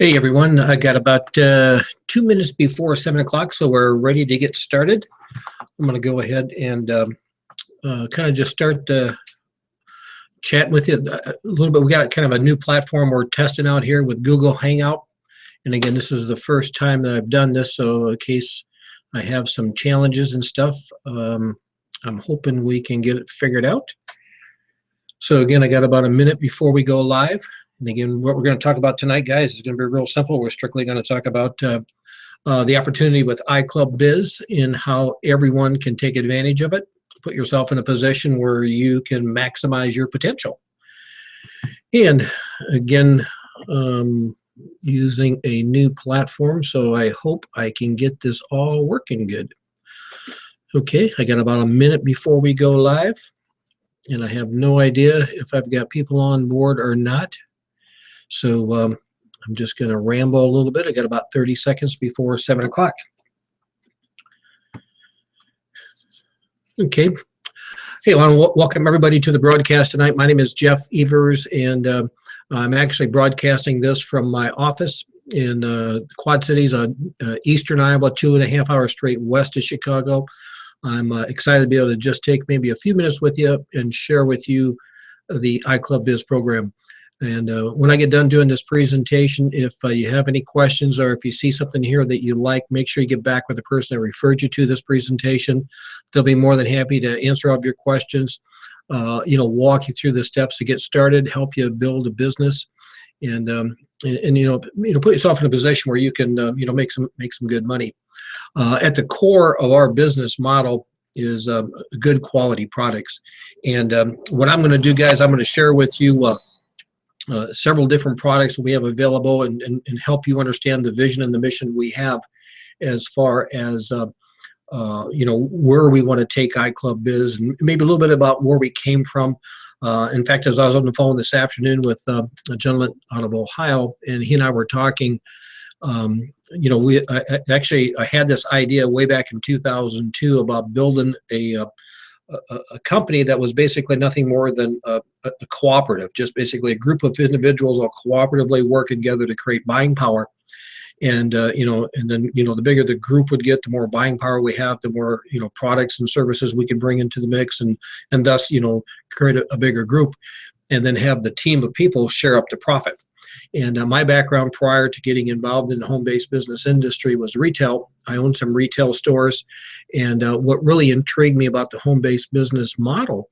Hey everyone, I got about 2 minutes before 7 o'clock, so we're ready to get started. I'm going to go ahead and kind of just start chatting with you a little bit. We got kind of a new platform we're testing out here with Google Hangout. And again, this is the first time that I've done this, so in case I have some challenges and stuff, I'm hoping we can get it figured out. So again, I got about a minute before we go live. And again, what we're going to talk about tonight, guys, is going to be real simple. We're strictly going to talk about the opportunity with iClub Biz and how everyone can take advantage of it. Put yourself in a position where you can maximize your potential. And again, using a new platform, so I hope I can get this all working good. Okay, I got about a minute before we go live, and I have no idea if I've got people on board or not. So I'm just going to ramble a little bit. I got about 30 seconds before 7 o'clock. Okay. Hey, I want to welcome everybody to the broadcast tonight. My name is Jeff Evers, and I'm actually broadcasting this from my office in Quad Cities, eastern Iowa, 2.5 hours straight west of Chicago. I'm excited to be able to just take maybe a few minutes with you and share with you the iClub Biz program. And when I get done doing this presentation, if you have any questions or if you see something here that you like, make sure you get back with the person that referred you to this presentation. They'll be more than happy to answer all of your questions, walk you through the steps to get started, help you build a business, and put yourself in a position where you can make some good money. At the core of our business model is good quality products. And what I'm going to do, guys, I'm going to share with you several different products we have available and help you understand the vision and the mission we have as far as where we want to take iClub Biz, and maybe a little bit about where we came from. In fact, as I was on the phone this afternoon with a gentleman out of Ohio, and he and I were talking, I had this idea way back in 2002 about building a company that was basically nothing more than a cooperative, just basically a group of individuals all cooperatively working together to create buying power. And then the bigger the group would get, the more buying power we have, the more products and services we can bring into the mix, and thus create a bigger group, and then have the team of people share up the profit. And my background prior to getting involved in the home-based business industry was retail. I owned some retail stores, and what really intrigued me about the home-based business model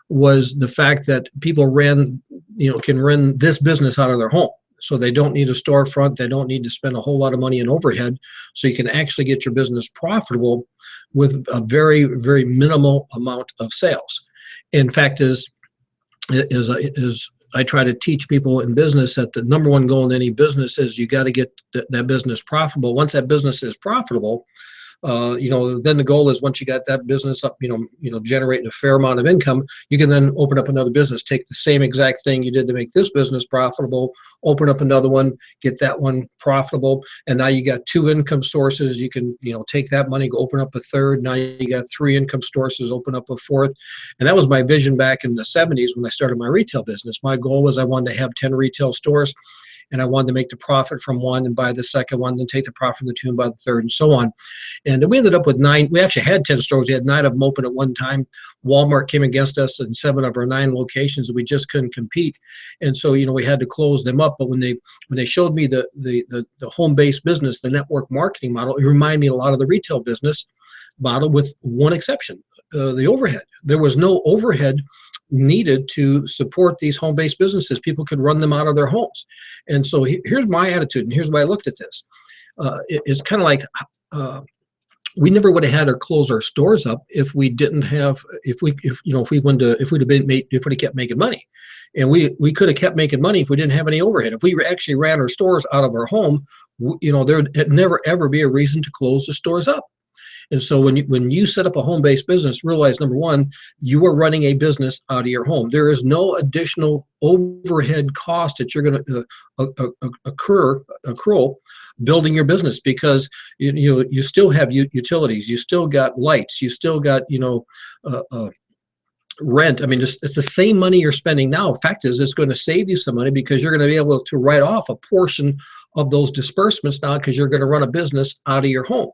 was the fact that people can run this business out of their home. So they don't need a storefront, they don't need to spend a whole lot of money in overhead, so you can actually get your business profitable with a very, very minimal amount of sales. In fact, is I try to teach people in business that the number one goal in any business is you got to get that business profitable. Once that business is profitable, then the goal is, once you got that business up, generating a fair amount of income, you can then open up another business, take the same exact thing you did to make this business profitable, open up another one, get that one profitable, and now you got two income sources. You can, take that money, go open up a third. Now you got three income sources, open up a fourth. And that was my vision back in the 70s when I started my retail business. My goal was I wanted to have 10 retail stores, and I wanted to make the profit from one and buy the second one, then take the profit from the two and buy the third, and so on. And we ended up with 9. We actually had 10 stores. We had 9 of them open at one time. Walmart came against us in 7 of our 9 locations. We just couldn't compete, and so we had to close them up. But when they showed me the home-based business, the network marketing model, it reminded me a lot of the retail business model, with one exception: the overhead. There was no overhead needed to support these home-based businesses. People could run them out of their homes. And so here's my attitude, and here's why I looked at this. It's kind of like we never would have had to close our stores up if we didn't have, if we'd have kept making money. And we could have kept making money if we didn't have any overhead. If we actually ran our stores out of our home, there would never ever be a reason to close the stores up. And so when you set up a home-based business, realize, number one, you are running a business out of your home. There is no additional overhead cost that you're going to accrue building your business, because you still have utilities, you still got lights, you still got rent. I mean, it's the same money you're spending now. Fact is, it's going to save you some money because you're going to be able to write off a portion of those disbursements now because you're going to run a business out of your home.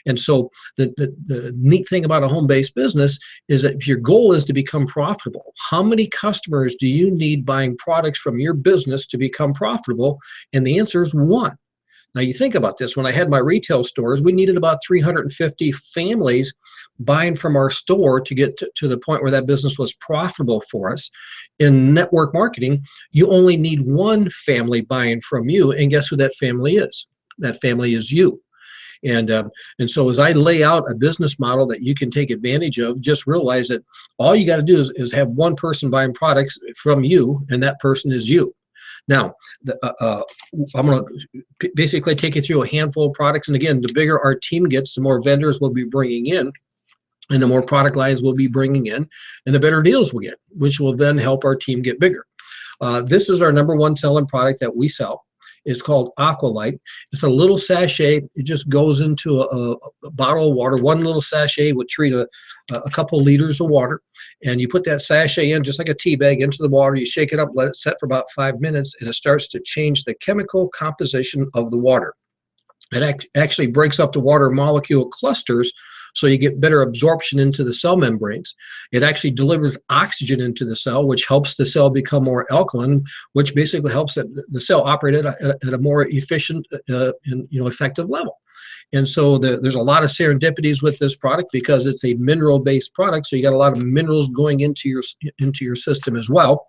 And so the neat thing about a home-based business is that if your goal is to become profitable, how many customers do you need buying products from your business to become profitable? And the answer is one. Now you think about this, when I had my retail stores, we needed about 350 families buying from our store to get to the point where that business was profitable for us. In network marketing, you only need one family buying from you, and guess who that family is? That family is you. And so as I lay out a business model that you can take advantage of, just realize that all you got to do is have one person buying products from you, and that person is you. Now, I'm going to basically take you through a handful of products. And again, the bigger our team gets, the more vendors we'll be bringing in, and the more product lines we'll be bringing in, and the better deals we'll get, which will then help our team get bigger. This is our number one selling product that we sell. It's called Aqualite. It's a little sachet. It just goes into a bottle of water. One little sachet would treat a couple liters of water. And you put that sachet in just like a tea bag into the water. You shake it up, let it set for about 5 minutes, and it starts to change the chemical composition of the water. It actually breaks up the water molecule clusters so you get better absorption into the cell membranes. It actually delivers oxygen into the cell, which helps the cell become more alkaline, which basically helps the cell operate at a more efficient and effective level. And so there's a lot of serendipities with this product because it's a mineral-based product, so you got a lot of minerals going into your system as well.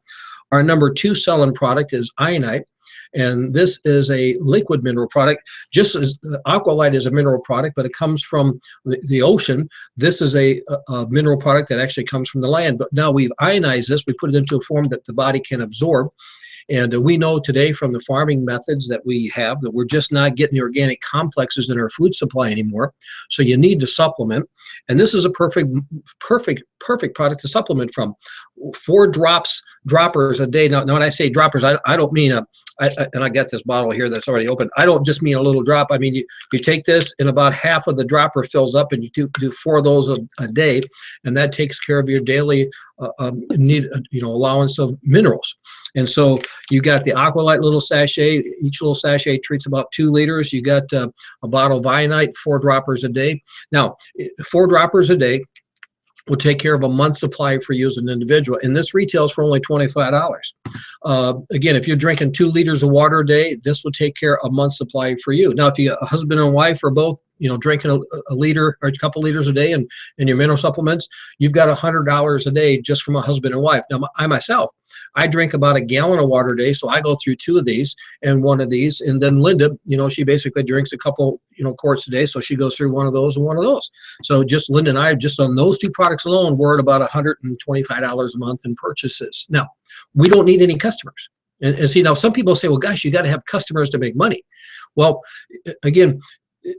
Our number two selling product is Ionite. And this is a liquid mineral product. Just as Aqualite is a mineral product, but it comes from the ocean. This is a mineral product that actually comes from the land. But now we've ionized this. We put it into a form that the body can absorb. And we know today from the farming methods that we have that we're just not getting the organic complexes in our food supply anymore. So you need to supplement. And this is a perfect product to supplement from. 4 droppers a day. Now when I say droppers, I don't mean and I got this bottle here that's already open. I don't just mean a little drop. I mean, you take this and about half of the dropper fills up, and you do 4 of those a day, and that takes care of your daily need, allowance of minerals. And so you got the Aqualite little sachet. Each little sachet treats about 2 liters. You got a bottle of Ionite, 4 droppers a day. Now, 4 droppers a day will take care of a month's supply for you as an individual. And this retails for only $25. Again, if you're drinking 2 liters of water a day, this will take care of a month's supply for you. Now, if you a husband and wife are both, drinking a liter or a couple liters a day and your mineral supplements, you've got $100 a day just from a husband and wife. Now, I myself, I drink about a gallon of water a day, so I go through 2 of these and 1 of these. And then Linda, she basically drinks a couple, quarts a day, so she goes through 1 of those and 1 of those. So just Linda and I, just on those 2 products alone, we're at about $125 a month in purchases. Now, we don't need any customers. And see, now some people say, well, gosh, you got to have customers to make money. Well, again,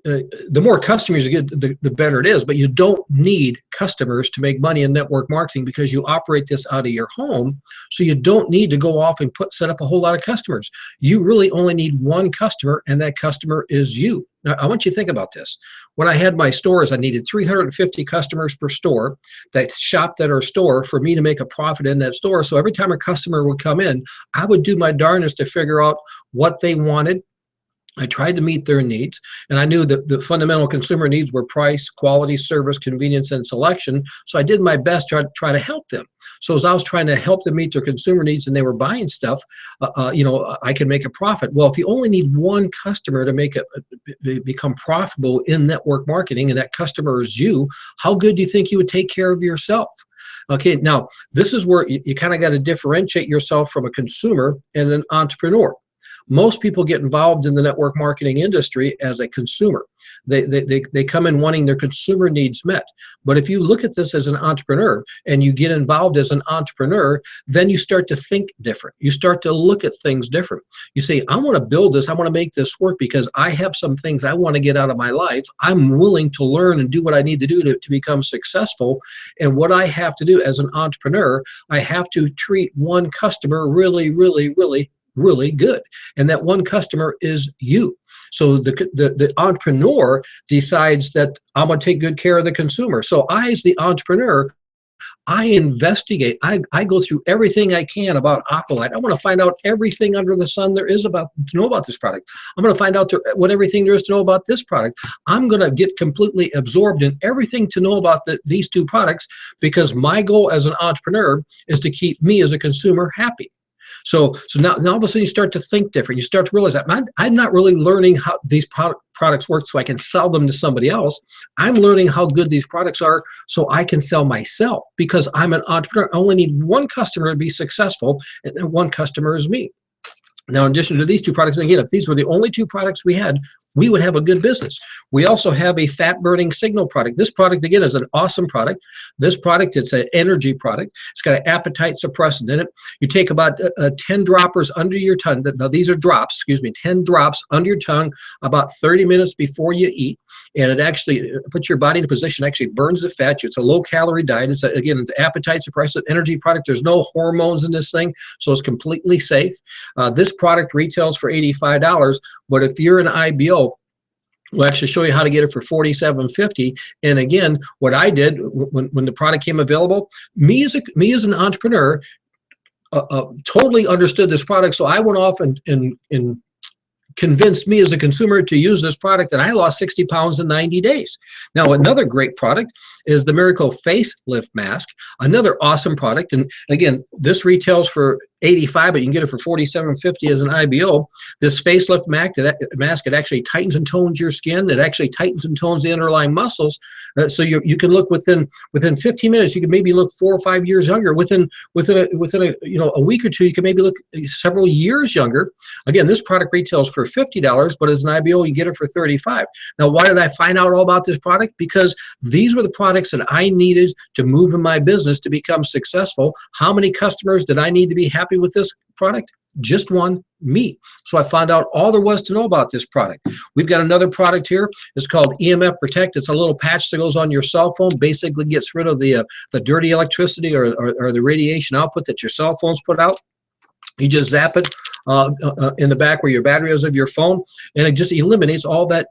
the more customers you get, the better it is. But you don't need customers to make money in network marketing because you operate this out of your home. So you don't need to go off and set up a whole lot of customers. You really only need one customer, and that customer is you. Now, I want you to think about this. When I had my stores, I needed 350 customers per store that shopped at our store for me to make a profit in that store. So every time a customer would come in, I would do my darnest to figure out what they wanted. I tried to meet their needs, and I knew that the fundamental consumer needs were price, quality, service, convenience, and selection. So I did my best to try to help them. So as I was trying to help them meet their consumer needs and they were buying stuff, I could make a profit. Well, if you only need one customer to become profitable in network marketing, and that customer is you, how good do you think you would take care of yourself? Okay, now this is where you kind of got to differentiate yourself from a consumer and an entrepreneur. Most people get involved in the network marketing industry as a consumer. They come in wanting their consumer needs met. But if you look at this as an entrepreneur and you get involved as an entrepreneur, then you start to think different. You start to look at things different. You say, I want to build this. I want to make this work because I have some things I want to get out of my life. I'm willing to learn and do what I need to do to become successful. And what I have to do as an entrepreneur, I have to treat one customer really, really, really, really good. And that one customer is you. So the entrepreneur decides that I'm going to take good care of the consumer. So I, as the entrepreneur, I investigate. I go through everything I can about Aqualite. I want to find out everything under the sun there is to know about this product. I'm going to find out what everything there is to know about this product. I'm going to get completely absorbed in everything to know about these two products, because my goal as an entrepreneur is to keep me as a consumer happy. So now all of a sudden you start to think different. You start to realize that I'm not really learning how these products work so I can sell them to somebody else. I'm learning how good these products are so I can sell myself, because I'm an entrepreneur. I only need one customer to be successful, and that one customer is me. Now, in addition to these two products, again, if these were the only two products we had, we would have a good business. We also have a fat-burning signal product. This product, again, is an awesome product. This product, it's an energy product. It's got an appetite suppressant in it. You take about 10 droppers under your tongue. Now, these are drops, excuse me, 10 drops under your tongue about 30 minutes before you eat. And it actually puts your body in a position, actually burns the fat. It's a low-calorie diet. It's, again, an appetite suppressant energy product. There's no hormones in this thing, so it's completely safe. This product retails for $85, but if you're an IBO, we'll actually show you how to get it for $47.50. And again, what I did when the product came available, me as an entrepreneur, totally understood this product, so I went off and convinced me as a consumer to use this product, and I lost 60 pounds in 90 days. Now, another great product is the Miracle Facelift Mask, another awesome product. And again, this retails for $85, but you can get it for $47.50 as an IBO. This facelift mask, it actually tightens and tones your skin. It actually tightens and tones the underlying muscles. So you can look within 15 minutes. You can maybe look 4 or 5 years younger. Within a week or two, you can maybe look several years younger. Again, this product retails for $50, but as an IBO, you get it for $35. Now, why did I find out all about this product? Because these were the products that I needed to move in my business to become successful. How many customers did I need to be happy with this product? Just one, me. So I found out all there was to know about this product. We've got another product here. It's called EMF Protect. It's a little patch that goes on your cell phone, basically gets rid of the dirty electricity or the radiation output that your cell phones put out. You just zap it in the back where your battery is of your phone, and it just eliminates all that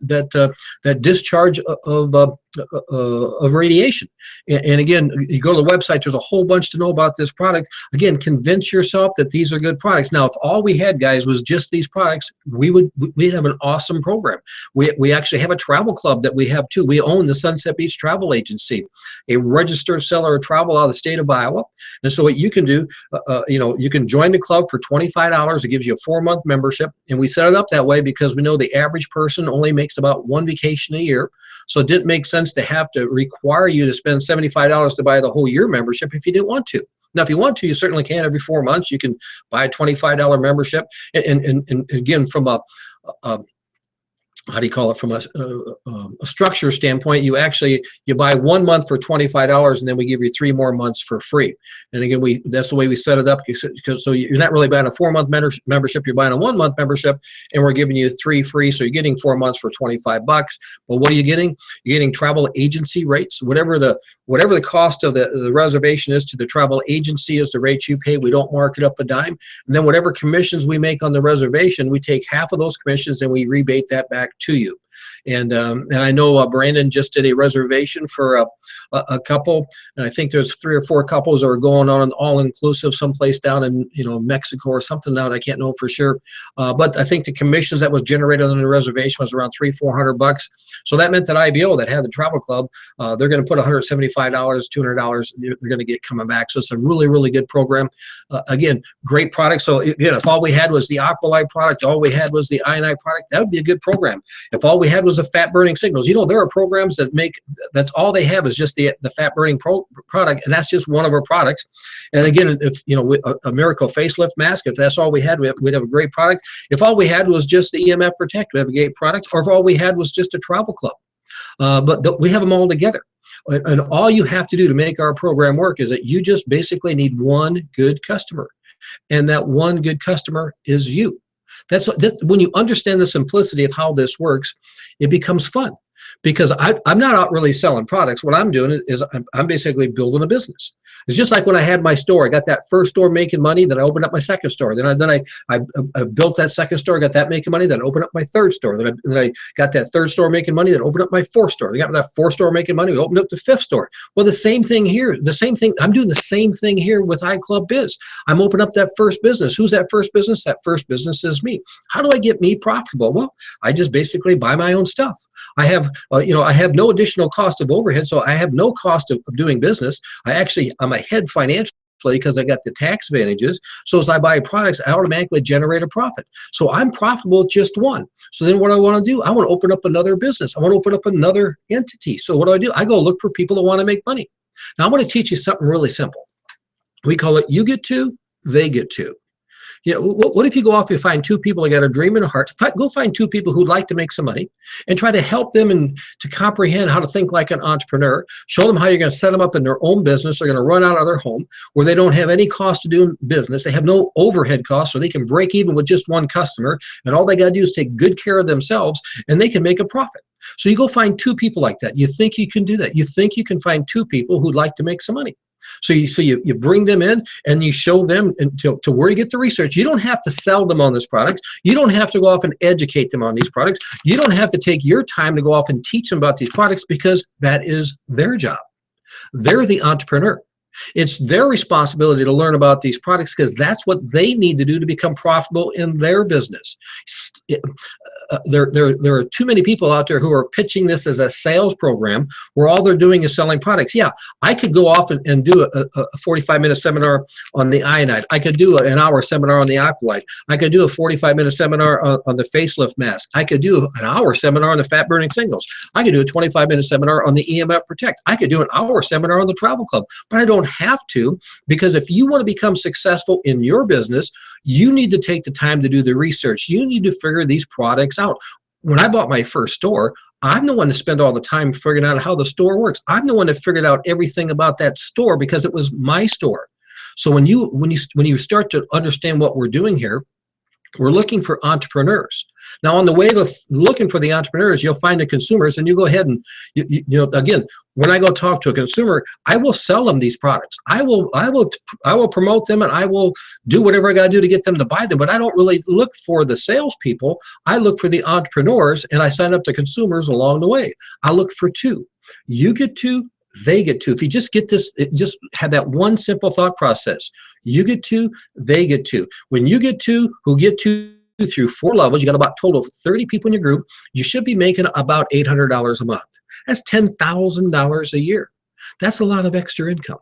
discharge of radiation. And again, you go to the website, there's a whole bunch to know about this product. Again, convince yourself that these are good products. Now, if all we had, guys, was just these products, we'd have an awesome program. We actually have a travel club that we have too. We own the Sunset Beach Travel Agency, a registered seller of travel out of the state of Iowa. And so what you can do, you can join the club for $25. It gives you a 4-month membership, and we set it up that way because we know the average person only makes about one vacation a year. So it didn't make sense to have to require you to spend $75 to buy the whole year membership if you didn't want to. Now, if you want to, you certainly can. Every 4 months, you can buy a $25 membership. And again, from a how do you call it, from a structure standpoint, you buy 1 month for $25, and then we give you 3 more months for free. And again, that's the way we set it up, because so you're not really buying a 4-month membership, you're buying a 1-month membership, and we're giving you 3 free, so you're getting 4 months for $25. But what are you getting? You're getting travel agency rates. Whatever the cost of the reservation is to the travel agency is the rate you pay. We don't mark it up a dime. And then whatever commissions we make on the reservation, we take half of those commissions and we rebate that back to you. And I know Brandon just did a reservation for a couple, and I think there's 3 or 4 couples that are going on an all-inclusive someplace down in Mexico or something now. I can't know for sure, but I think the commissions that was generated on the reservation was around $300-400. So that meant that IBO that had the travel club, they're going to put $175, $200 they're going to get coming back. So it's a really, really good program. Again, great product. So again, if all we had was the Aqualite product, all we had was the Ionite product, that would be a good program. If all we had was the fat burning signals, there are programs that's all they have is just the fat burning product, and that's just one of our products. And again, if a Miracle Facelift Mask, if that's all we had, we'd have a great product. If all we had was just the EMF Protect, we have a great product. Or if all we had was just a travel club, but we have them all together. And all you have to do to make our program work is that you just basically need one good customer, and that one good customer is you. When you understand the simplicity of how this works, it becomes fun. because I'm not out really selling products. What I'm doing is I'm basically building a business. It's just like when I had my store. I got that first store making money, then I opened up my second store. I built that second store, got that making money, then I opened up my third store. Then I got that third store making money, then opened up my fourth store. I got that fourth store making money, we opened up the fifth store. Well, the same thing here. The same thing. I'm doing the same thing here with iClub Biz. I'm opening up that first business. Who's that first business? That first business is me. How do I get me profitable? Well, I just basically buy my own stuff. I have I have no additional cost of overhead, so I have no cost of doing business. I'm ahead financially because I got the tax advantages. So as I buy products, I automatically generate a profit. So I'm profitable at just one. So then what I want to do, I want to open up another business. I want to open up another entity. So what do? I go look for people that want to make money. Now I'm going to teach you something really simple. We call it you get to, they get to. What if you go off and find two people that got a dream in a heart? Go find two people who'd like to make some money and try to help them and to comprehend how to think like an entrepreneur. Show them how you're going to set them up in their own business. They're going to run out of their home where they don't have any cost to do business. They have no overhead costs, so they can break even with just one customer. And all they got to do is take good care of themselves, and they can make a profit. So you go find two people like that. You think you can do that. You think you can find two people who'd like to make some money. So you bring them in and you show them to where to get the research. You don't have to sell them on this product. You don't have to go off and educate them on these products. You don't have to take your time to go off and teach them about these products because that is their job. They're the entrepreneur. It's their responsibility to learn about these products because that's what they need to do to become profitable in their business. There are too many people out there who are pitching this as a sales program where all they're doing is selling products. Yeah, I could go off and do a 45-minute seminar on the iodide. I could do an hour seminar on the aqualite. I could do a 45-minute seminar on the facelift mask. I could do an hour seminar on the fat burning singles. I could do a 25-minute seminar on the EMF Protect. I could do an hour seminar on the travel club, but I don't have to, because if you want to become successful in your business, you need to take the time to do the research. You need to figure these products out. When I bought my first store, I'm the one to spend all the time figuring out how the store works. I'm the one that figured out everything about that store because it was my store. So when you start to understand what we're doing here, we're looking for entrepreneurs. Now, on the way to looking for the entrepreneurs, you'll find the consumers, and you go ahead and again, when I go talk to a consumer, I will sell them these products. I will promote them, and I will do whatever I got to do to get them to buy them. But I don't really look for the salespeople. I look for the entrepreneurs, and I sign up the consumers along the way. I look for two. You get two, they get two. If you just get this, just have that one simple thought process. You get two, they get two. When you get two who get two through 4 levels, you got about a total of 30 people in your group, you should be making about $800 a month. That's $10,000 a year. That's a lot of extra income.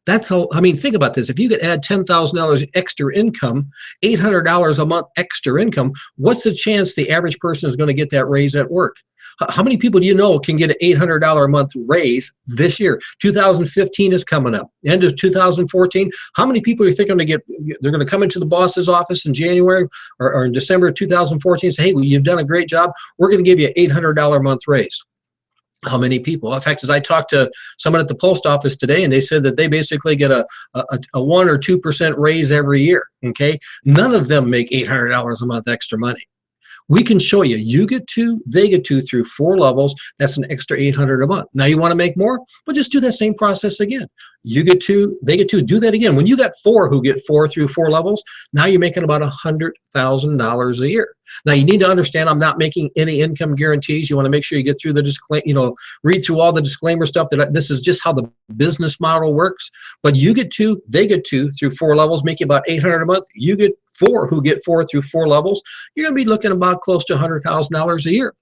That's how, I mean, think about this. If you could add $10,000 extra income, $800 a month extra income, what's the chance the average person is going to get that raise at work? How many people do you know can get an $800 a month raise this year? 2015 is coming up. End of 2014. How many people are you thinking they're going to come into the boss's office in January or in December of 2014 and say, hey, well, you've done a great job. We're going to give you an $800 a month raise. How many people? In fact, as I talked to someone at the post office today, and they said that they basically get a 1 or 2% raise every year. Okay, none of them make $800 a month extra money. We can show you. You get two, they get two through 4 levels. That's an extra $800 a month. Now you want to make more? Well, just do that same process again. You get two, they get two. Do that again. When you got 4 who get 4 through 4 levels, now you're making about $100,000 a year. Now you need to understand I'm not making any income guarantees. You want to make sure you get through the disclaimer, read through all the disclaimer stuff that this is just how the business model works. But you get two, they get two through 4 levels, make you about $800 a month. You get 4 who get 4 through 4 levels. You're going to be looking about close to $100,000 a year.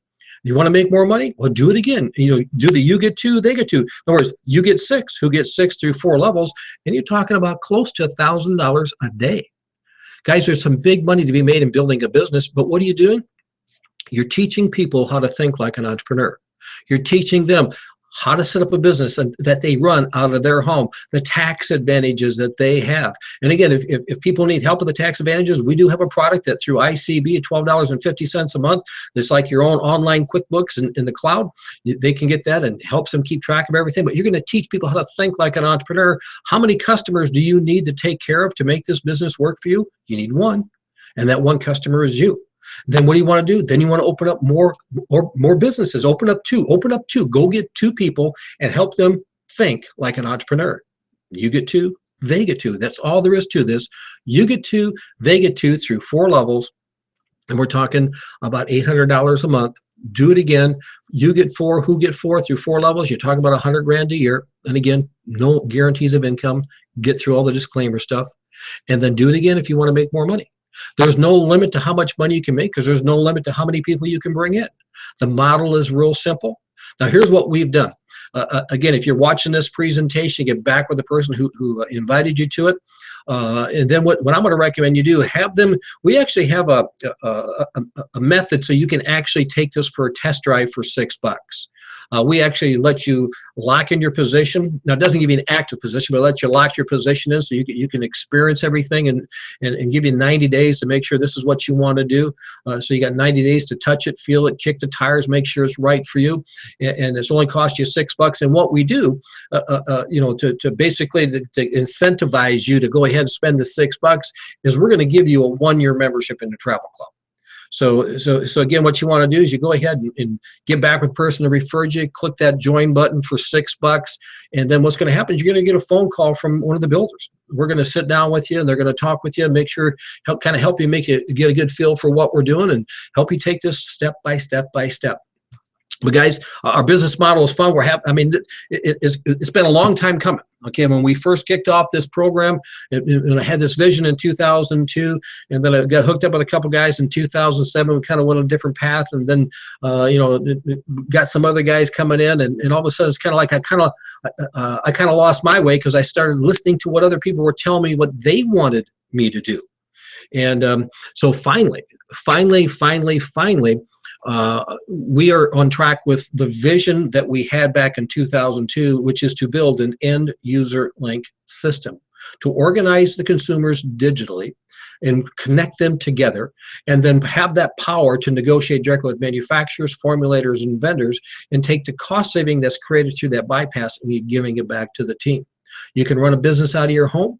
You want to make more money? Well, do it again. Do the you get two, they get two. In other words, you get 6 who get 6 through 4 levels, and you're talking about close to $1,000 a day. Guys, there's some big money to be made in building a business, but what are you doing? You're teaching people how to think like an entrepreneur. You're teaching them how to set up a business that they run out of their home, the tax advantages that they have. And again, if people need help with the tax advantages, we do have a product that through ICB at $12.50 a month, that's like your own online QuickBooks in the cloud. They can get that and helps them keep track of everything. But you're going to teach people how to think like an entrepreneur. How many customers do you need to take care of to make this business work for you? You need one, and that one customer is you. Then what do you want to do? Then you want to open up more businesses. Open up two. Go get two people and help them think like an entrepreneur. You get two, they get two. That's all there is to this. You get two, they get two through 4 levels. And we're talking about $800 a month. Do it again. You get 4, who get 4 through 4 levels? You're talking about 100 grand a year. And again, no guarantees of income. Get through all the disclaimer stuff. And then do it again if you want to make more money. There's no limit to how much money you can make because there's no limit to how many people you can bring in. The model is real simple. Now, here's what we've done. Again, if you're watching this presentation, get back with the person who invited you to it. And then what I'm going to recommend you do, have them, we actually have a method so you can actually take this for a test drive for $6. We actually let you lock in your position. Now, it doesn't give you an active position, but let you lock your position in so you can experience everything and give you 90 days to make sure this is what you want to do. So you got 90 days to touch it, feel it, kick the tires, make sure it's right for you. And it's only cost you $6. And what we do, to basically to incentivize you to go ahead and spend the $6 is we're going to give you a 1-year membership in the travel club. So again, what you want to do is you go ahead and get back with the person that referred you, click that join button for $6, and then what's going to happen is you're going to get a phone call from one of the builders. We're going to sit down with you, and they're going to talk with you and make sure, help you get a good feel for what we're doing and help you take this step by step by step. But guys, our business model is fun. It's been a long time coming. Okay, when we first kicked off this program, I had this vision in 2002, and then I got hooked up with a couple guys in 2007. We kind of went on a different path, and then got some other guys coming in, and all of a sudden it's kind of like I kind of lost my way because I started listening to what other people were telling me what they wanted me to do. And so finally, we are on track with the vision that we had back in 2002, which is to build an end user link system to organize the consumers digitally and connect them together, and then have that power to negotiate directly with manufacturers, formulators, and vendors, and take the cost saving that's created through that bypass and you're giving it back to the team. You can run a business out of your home.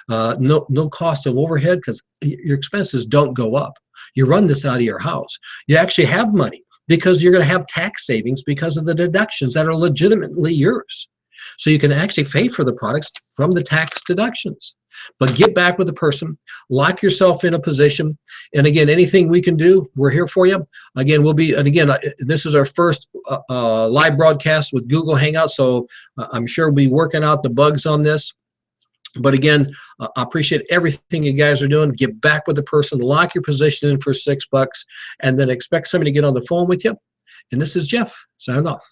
No cost of overhead because your expenses don't go up. You run this out of your house. You actually have money because you're going to have tax savings because of the deductions that are legitimately yours. So you can actually pay for the products from the tax deductions. But get back with the person, lock yourself in a position, and again, anything we can do, we're here for you. Again, this is our first live broadcast with Google Hangouts, so I'm sure we'll be working out the bugs on this. But again, I appreciate everything you guys are doing. Get back with the person, lock your position in for $6, and then expect somebody to get on the phone with you. And this is Jeff, signing off.